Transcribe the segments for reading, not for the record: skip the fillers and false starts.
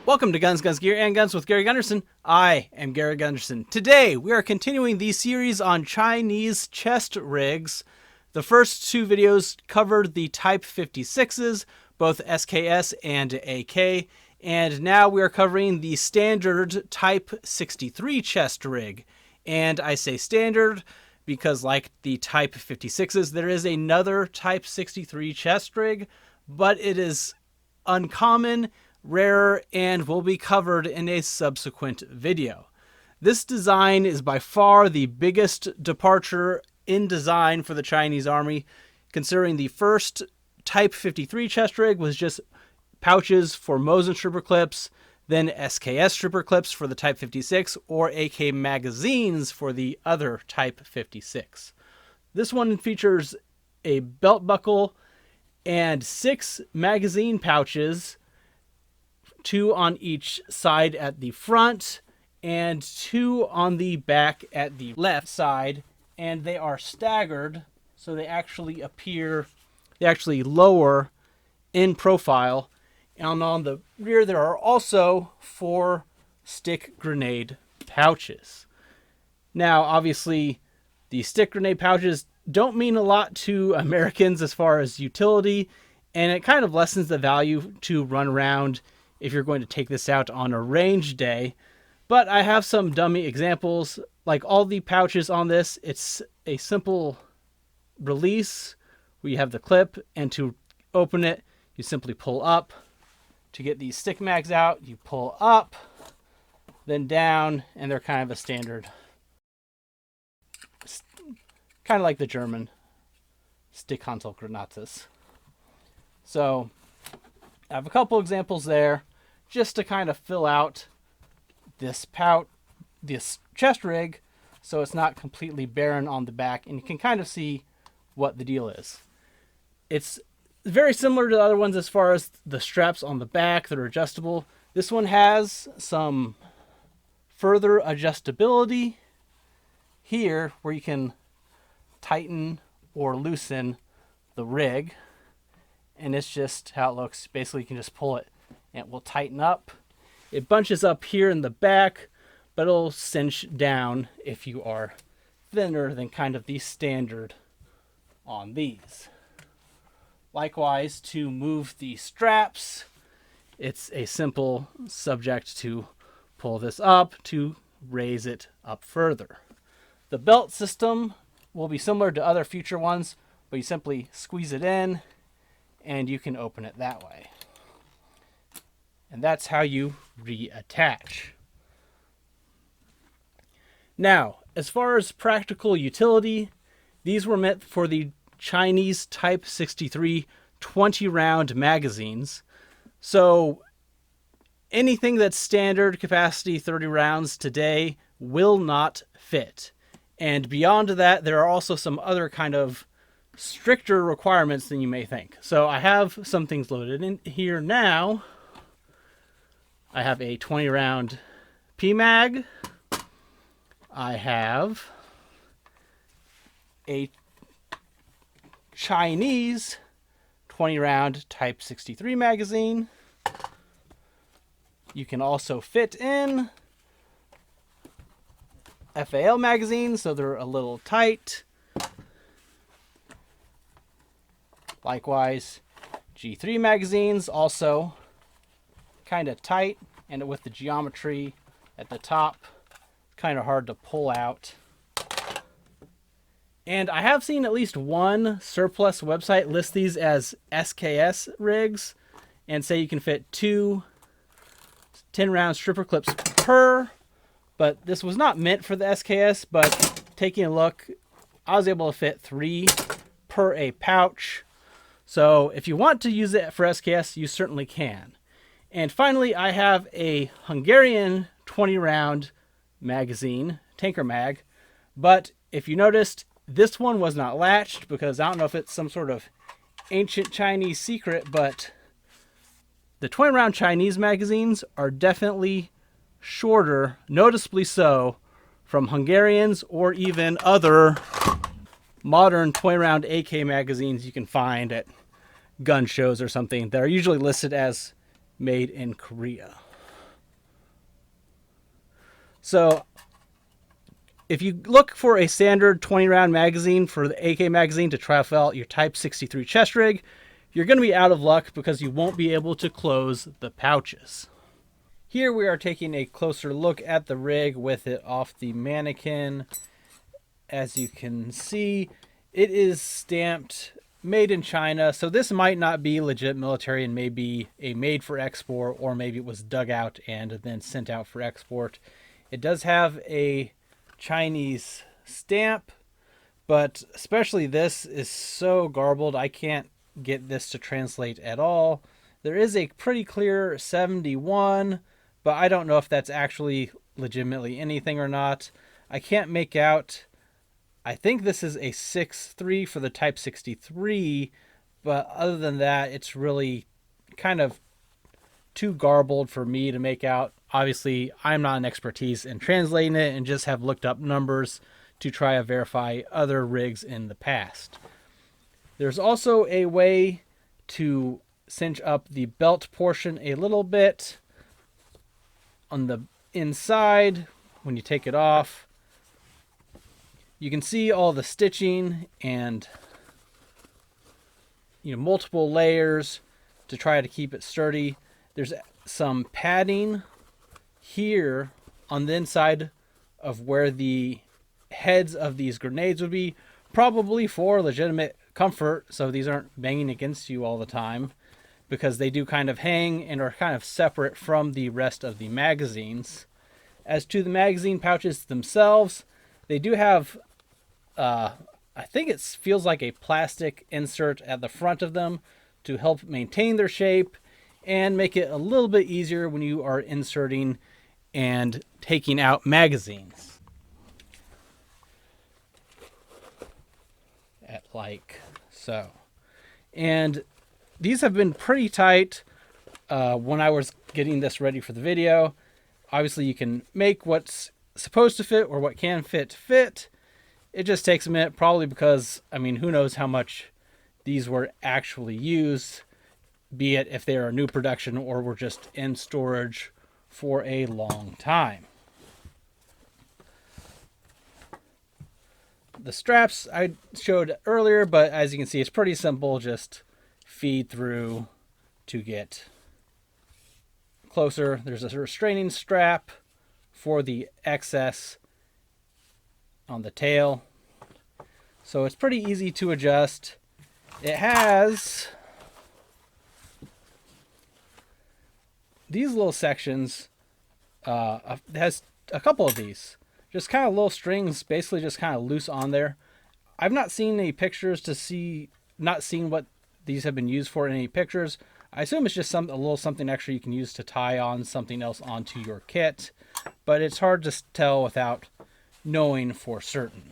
Welcome to Guns, Gear, and Guns with Gary Gunderson. I am Gary Gunderson. Today, we are continuing the series on Chinese chest rigs. The first two videos covered the Type 56s, both SKS and AK, and now we are covering the standard Type 63 chest rig. And I say standard because, like the Type 56s, there is another Type 63 chest rig, but it is uncommon, rare, and will be covered in a subsequent video. This design is by far the biggest departure in design for the Chinese Army, considering the first Type 53 chest rig was just pouches for Mosin stripper clips, then SKS stripper clips for the Type 56, or AK magazines for the other Type 56. This one features a belt buckle and 6 magazine pouches, 2 on each side at the front and 2 on the back at the left side, and they are staggered so they actually lower in profile. And on the rear there are also 4 stick grenade pouches. Now obviously the stick grenade pouches don't mean a lot to Americans as far as utility, and it kind of lessens the value to run around if you're going to take this out on a range day. But I have some dummy examples. Like all the pouches on this, it's a simple release where you have the clip, and to open it, you simply pull up. To get these stick mags out, you pull up, then down, and they're kind of a standard, kind of like the German Stickhandelsgranaten. So I have a couple examples there just to kind of fill out this chest rig so it's not completely barren on the back, and you can kind of see what the deal is. It's very similar to the other ones as far as the straps on the back that are adjustable. This one has some further adjustability here where you can tighten or loosen the rig, and it's just how it looks. Basically you can just pull it and it will tighten up. It bunches up here in the back, but it'll cinch down if you are thinner than kind of the standard on these. Likewise, to move the straps, it's a simple subject to pull this up to raise it up further. The belt system will be similar to other future ones, but you simply squeeze it in and you can open it that way. And that's how you reattach. Now, as far as practical utility, these were meant for the Chinese Type 63 20-round magazines. So anything that's standard capacity 30 rounds today will not fit. And beyond that, there are also some other kind of stricter requirements than you may think. So I have some things loaded in here now. I have a 20-round PMag. I have a Chinese 20-round Type 63 magazine. You can also fit in FAL magazines, so they're a little tight. Likewise, G3 magazines, also kind of tight, and with the geometry at the top, kind of hard to pull out. And I have seen at least one surplus website list these as SKS rigs and say you can fit 2 10-round stripper clips per, but this was not meant for the SKS, but taking a look, I was able to fit 3 per a pouch. So if you want to use it for SKS, you certainly can. And finally, I have a Hungarian 20-round magazine, Tanker Mag, but if you noticed, this one was not latched because I don't know if it's some sort of ancient Chinese secret, but the 20-round Chinese magazines are definitely shorter, noticeably so, from Hungarians or even other modern 20-round AK magazines you can find at gun shows or something that are usually listed as made in Korea. So if you look for a standard 20 round magazine for the AK magazine to try out your Type 63 chest rig, you're going to be out of luck because you won't be able to close the pouches. Here we are taking a closer look at the rig with it off the mannequin. As you can see, it is stamped made in China, so this might not be legit military and may be a made for export, or maybe it was dug out and then sent out for export. It does have a Chinese stamp, but especially this is so garbled I can't get this to translate at all. There is a pretty clear 71, but I don't know if that's actually legitimately anything or not. I can't make out. I think this is a 6.3 for the Type 63, but other than that, it's really kind of too garbled for me to make out. Obviously, I'm not an expertise in translating it and just have looked up numbers to try to verify other rigs in the past. There's also a way to cinch up the belt portion a little bit on the inside when you take it off. You can see all the stitching and multiple layers to try to keep it sturdy. There's some padding here on the inside of where the heads of these grenades would be, probably for legitimate comfort, so these aren't banging against you all the time, because they do kind of hang and are kind of separate from the rest of the magazines. As to the magazine pouches themselves, they do have I think it feels like a plastic insert at the front of them to help maintain their shape and make it a little bit easier when you are inserting and taking out magazines. Like so. And these have been pretty tight when I was getting this ready for the video. Obviously you can make what's supposed to fit or what can fit. It just takes a minute, probably because, who knows how much these were actually used, be it if they are new production or were just in storage for a long time. The straps I showed earlier, but as you can see, it's pretty simple. Just feed through to get closer. There's a restraining strap for the excess on the tail, so it's pretty easy to adjust. It has these little sections. It has a couple of these, just kind of little strings, basically just kind of loose on there. I've not seen any pictures not seen what these have been used for in any pictures. I assume it's just a little something extra you can use to tie on something else onto your kit, but it's hard to tell without knowing for certain.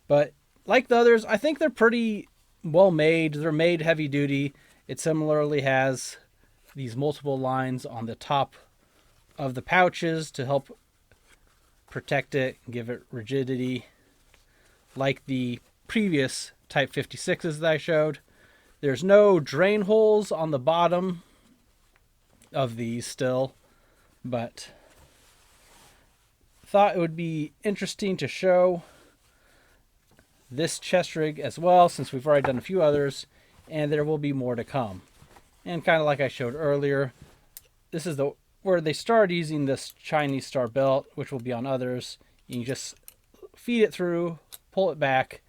But like the others, I think they're pretty well made. They're made heavy duty. It similarly has these multiple lines on the top of the pouches to help protect it and give it rigidity, like the previous Type 56s that I showed. There's no drain holes on the bottom of these still, but thought it would be interesting to show this chest rig as well, since we've already done a few others and there will be more to come. And kind of like I showed earlier, this is where they started using this Chinese star belt, which will be on others. You just feed it through, pull it back,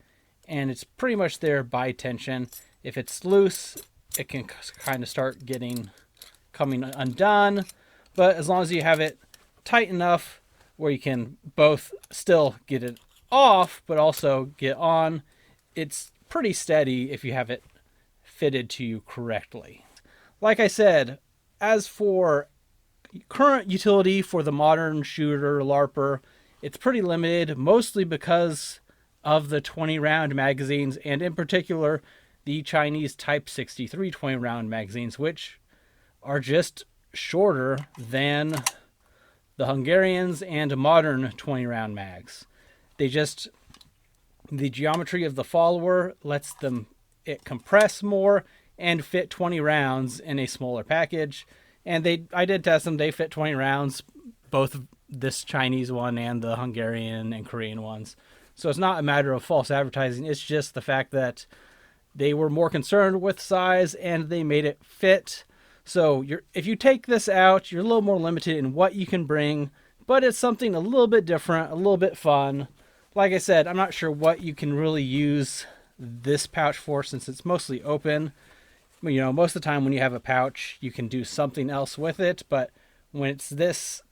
and it's pretty much there by tension. If it's loose, it can kind of start coming undone, but as long as you have it tight enough where you can both still get it off but also get on, it's pretty steady if you have it fitted to you correctly. Like I said, as for current utility for the modern shooter LARPer, it's pretty limited, mostly because of the 20 round magazines, and in particular the Chinese Type 63 20 round magazines, which are just shorter than the Hungarians and modern 20 round mags. The geometry of the follower lets it compress more and fit 20 rounds in a smaller package. And I did test them. They fit 20 rounds, both this Chinese one and the Hungarian and Korean ones. So it's not a matter of false advertising. It's just the fact that they were more concerned with size and they made it fit. So if you take this out, you're a little more limited in what you can bring, but it's something a little bit different, a little bit fun. Like I said, I'm not sure what you can really use this pouch for since it's mostly open. You know, most of the time when you have a pouch, you can do something else with it, but when it's this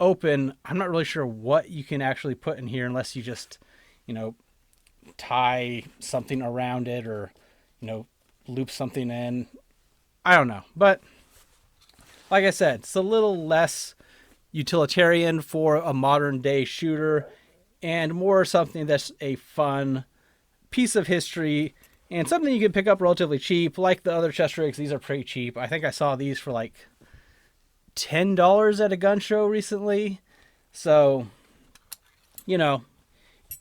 open, I'm not really sure what you can actually put in here unless you just, you know, tie something around it or, you know, loop something in. I don't know. But like I said, it's a little less utilitarian for a modern day shooter and more something that's a fun piece of history and something you can pick up relatively cheap. Like the other chest rigs, these are pretty cheap. I think I saw these for like $10 at a gun show recently. So, you know,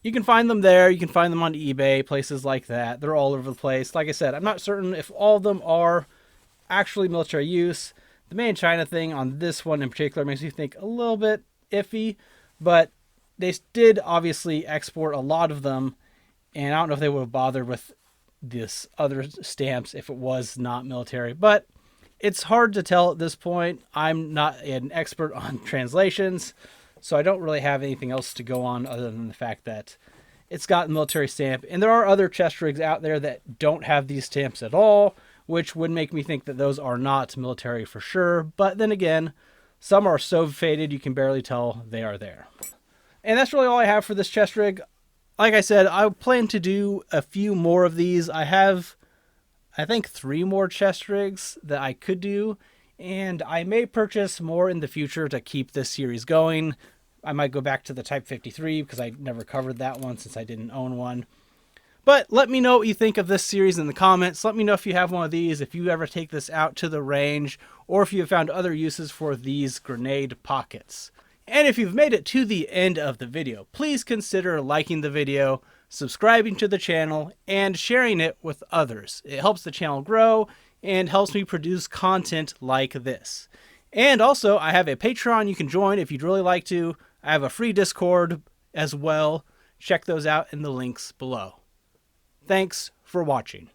you can find them there. You can find them on eBay, places like that. They're all over the place. Like I said, I'm not certain if all of them are actually military use. The made in China thing on this one in particular makes me think a little bit iffy, but they did obviously export a lot of them, and I don't know if they would have bothered with this other stamps if it was not military, but it's hard to tell at this point. I'm not an expert on translations, so I don't really have anything else to go on other than the fact that it's got a military stamp. And there are other chest rigs out there that don't have these stamps at all, which would make me think that those are not military for sure. But then again, some are so faded you can barely tell they are there. And that's really all I have for this chest rig. Like I said, I plan to do a few more of these. I have, I think, 3 more chest rigs that I could do, and I may purchase more in the future to keep this series going. I might go back to the Type 53 because I never covered that one since I didn't own one. But let me know what you think of this series in the comments. Let me know if you have one of these, if you ever take this out to the range, or if you have found other uses for these grenade pockets. And if you've made it to the end of the video, please consider liking the video, subscribing to the channel, and sharing it with others. It helps the channel grow and helps me produce content like this. And also, I have a Patreon you can join if you'd really like to. I have a free Discord as well. Check those out in the links below. Thanks for watching.